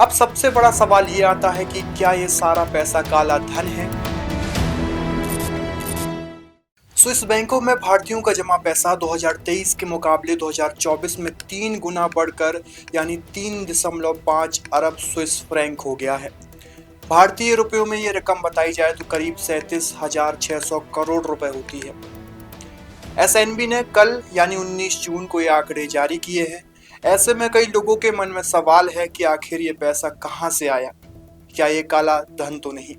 अब सबसे बड़ा सवाल ये आता है कि क्या ये सारा पैसा काला धन है। स्विस बैंकों में भारतीयों का जमा पैसा 2023 के मुकाबले 2024 में 3 गुना बढ़कर यानी 3.5 अरब स्विस फ्रैंक हो गया है। भारतीय रुपयों में ये रकम बताई जाए तो करीब 37,600 करोड़ रुपए होती है। एसएनबी ने कल यानी 19 जून को ये आंकड़े जारी किए हैं। ऐसे में कई लोगों के मन में सवाल है कि आखिर ये पैसा कहाँ से आया, क्या ये काला धन तो नहीं।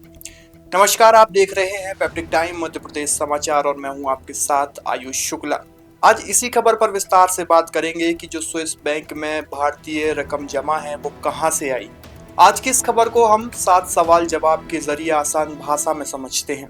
नमस्कार, आप देख रहे हैं पैप्टिक टाइम मध्य प्रदेश समाचार और मैं हूं आपके साथ आयुष शुक्ला। आज इसी खबर पर विस्तार से बात करेंगे कि जो स्विस बैंक में भारतीय रकम जमा है वो कहां से आई। आज की इस खबर को हम 7 सवाल जवाब के जरिए आसान भाषा में समझते हैं।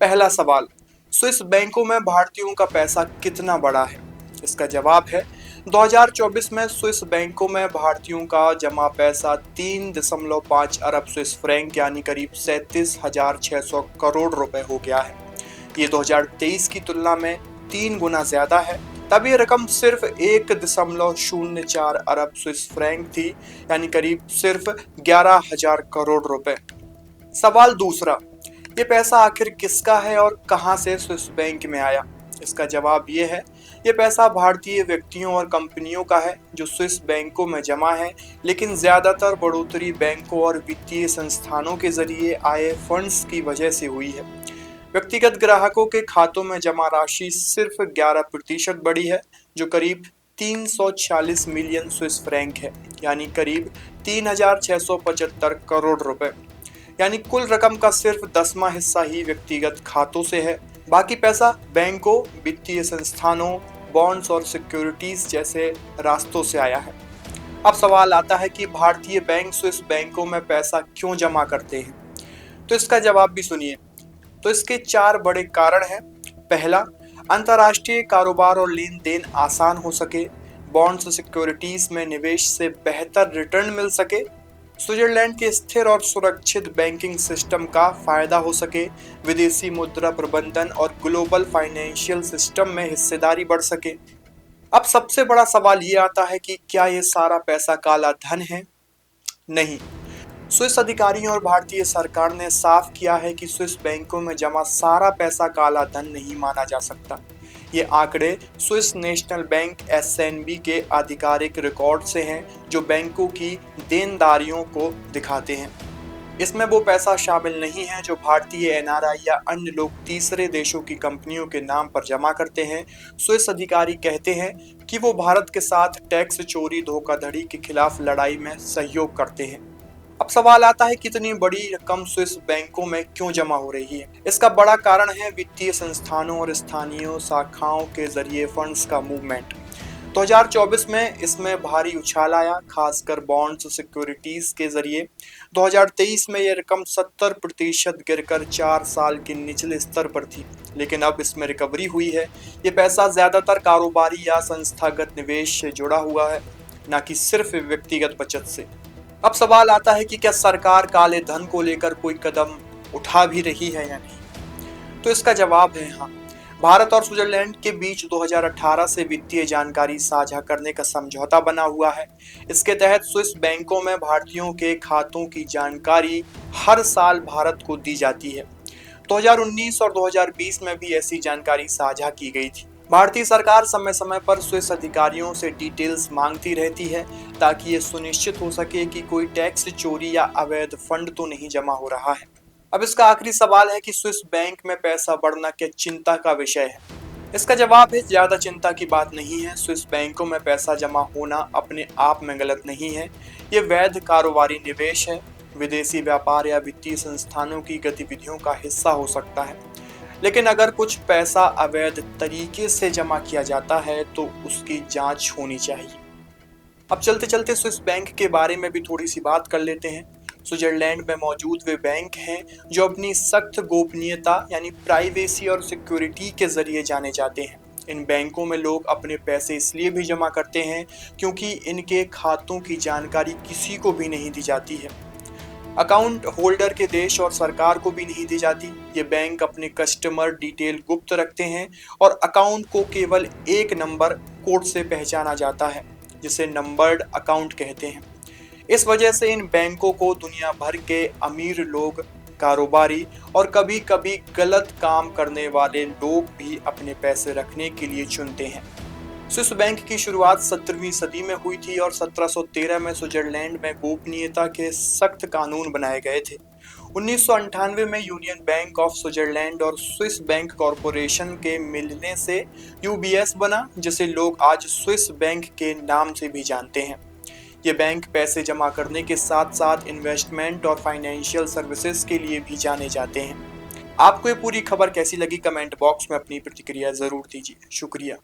पहला सवाल, स्विस बैंकों में भारतीयों का पैसा कितना बड़ा है। इसका जवाब है 2024 में स्विस बैंकों में भारतीयों का जमा पैसा 3.5 अरब स्विस फ्रैंक यानी करीब 37,600 करोड़ रुपए हो गया है। ये 2023 की तुलना में 3 गुना ज्यादा है। तब ये रकम सिर्फ 1.04 अरब स्विस फ्रैंक थी यानी करीब सिर्फ 11,000 करोड़ रुपए। सवाल दूसरा, ये पैसा आखिर किसका है और कहां से स्विस बैंक में आया। इसका जवाब ये है, ये पैसा भारतीय व्यक्तियों और कंपनियों का है जो स्विस बैंकों में जमा है, लेकिन ज्यादातर बढ़ोतरी बैंकों और वित्तीय संस्थानों के जरिए आए फंड्स की वजह से हुई है। व्यक्तिगत ग्राहकों के खातों में जमा राशि सिर्फ 11% बढ़ी है, जो करीब 346 मिलियन स्विस फ्रैंक है यानी करीब 3,675 करोड़ रुपए। यानी कुल रकम का सिर्फ 10वां हिस्सा ही व्यक्तिगत खातों से है। बाकी पैसा बैंकों, वित्तीय संस्थानों, बॉन्ड्स और सिक्योरिटीज जैसे रास्तों से आया है। अब सवाल आता है कि भारतीय बैंक स्विस बैंकों में पैसा क्यों जमा करते हैं। तो इसका जवाब भी सुनिए। तो इसके 4 बड़े कारण हैं। पहला, अंतर्राष्ट्रीय कारोबार और लेन देन आसान हो सके, बॉन्ड्स और सिक्योरिटीज में निवेश से बेहतर रिटर्न मिल सके, स्विट्जरलैंड के स्थिर और सुरक्षित बैंकिंग सिस्टम का फायदा हो सके, विदेशी मुद्रा प्रबंधन और ग्लोबल फाइनेंशियल सिस्टम में हिस्सेदारी बढ़ सके। अब सबसे बड़ा सवाल ये आता है कि क्या ये सारा पैसा काला धन है। नहीं, स्विस अधिकारियों और भारतीय सरकार ने साफ किया है कि स्विस बैंकों में जमा सारा पैसा काला धन नहीं माना जा सकता। ये आंकड़े स्विस नेशनल बैंक एसएनबी के आधिकारिक रिकॉर्ड से हैं जो बैंकों की देनदारियों को दिखाते हैं। इसमें वो पैसा शामिल नहीं है जो भारतीय एनआरआई या अन्य लोग तीसरे देशों की कंपनियों के नाम पर जमा करते हैं। स्विस अधिकारी कहते हैं कि वो भारत के साथ टैक्स चोरी धोखाधड़ी के खिलाफ लड़ाई में सहयोग करते हैं। अब सवाल आता है कितनी बड़ी रकम स्विस बैंकों में क्यों जमा हो रही है। इसका बड़ा कारण है वित्तीय संस्थानों और स्थानीय शाखाओं के जरिए फंड्स का मूवमेंट। 2024 में इसमें भारी उछाल आया, खासकर बॉन्ड्स सिक्योरिटीज के जरिए। 2023 में यह रकम 70% गिरकर 4 साल के निचले स्तर पर थी, लेकिन अब इसमें रिकवरी हुई है। ये पैसा ज्यादातर कारोबारी या संस्थागत निवेश से जुड़ा हुआ है, न कि सिर्फ व्यक्तिगत बचत से। अब सवाल आता है कि क्या सरकार काले धन को लेकर कोई कदम उठा भी रही है या नहीं। तो इसका जवाब है हाँ। भारत और स्विट्जरलैंड के बीच 2018 से वित्तीय जानकारी साझा करने का समझौता बना हुआ है। इसके तहत स्विस बैंकों में भारतीयों के खातों की जानकारी हर साल भारत को दी जाती है। 2019 और 2020 में भी ऐसी जानकारी साझा की गई थी। भारतीय सरकार समय समय पर स्विस अधिकारियों से डिटेल्स मांगती रहती है ताकि ये सुनिश्चित हो सके कि कोई टैक्स चोरी या अवैध फंड तो नहीं जमा हो रहा है। अब इसका आखिरी सवाल है कि स्विस बैंक में पैसा बढ़ना क्या चिंता का विषय है। इसका जवाब है, ज्यादा चिंता की बात नहीं है। स्विस बैंकों में पैसा जमा होना अपने आप में गलत नहीं है। ये वैध कारोबारी निवेश है, विदेशी व्यापार या वित्तीय संस्थानों की गतिविधियों का हिस्सा हो सकता है। लेकिन अगर कुछ पैसा अवैध तरीके से जमा किया जाता है तो उसकी जांच होनी चाहिए। अब चलते चलते स्विस बैंक के बारे में भी थोड़ी सी बात कर लेते हैं। स्विट्जरलैंड में मौजूद वे बैंक हैं जो अपनी सख्त गोपनीयता यानी प्राइवेसी और सिक्योरिटी के जरिए जाने जाते हैं। इन बैंकों में लोग अपने पैसे इसलिए भी जमा करते हैं क्योंकि इनके खातों की जानकारी किसी को भी नहीं दी जाती है। अकाउंट होल्डर के देश और सरकार को भी नहीं दी जाती। ये बैंक अपने कस्टमर डिटेल गुप्त रखते हैं और अकाउंट को केवल एक नंबर कोड से पहचाना जाता है जिसे नंबर्ड अकाउंट कहते हैं। इस वजह से इन बैंकों को दुनिया भर के अमीर लोग, कारोबारी और कभी कभी गलत काम करने वाले लोग भी अपने पैसे रखने के लिए चुनते हैं। स्विस बैंक की शुरुआत 17वीं सदी में हुई थी और 1713 में स्विट्जरलैंड में गोपनीयता के सख्त कानून बनाए गए थे। 1998 में यूनियन बैंक ऑफ स्विट्जरलैंड और स्विस बैंक कॉरपोरेशन के मिलने से यूबीएस बना, जिसे लोग आज स्विस बैंक के नाम से भी जानते हैं। ये बैंक पैसे जमा करने के साथ साथ इन्वेस्टमेंट और फाइनेंशियल सर्विसेज के लिए भी जाने जाते हैं। आपको ये पूरी खबर कैसी लगी, कमेंट बॉक्स में अपनी प्रतिक्रिया जरूर दीजिए। शुक्रिया।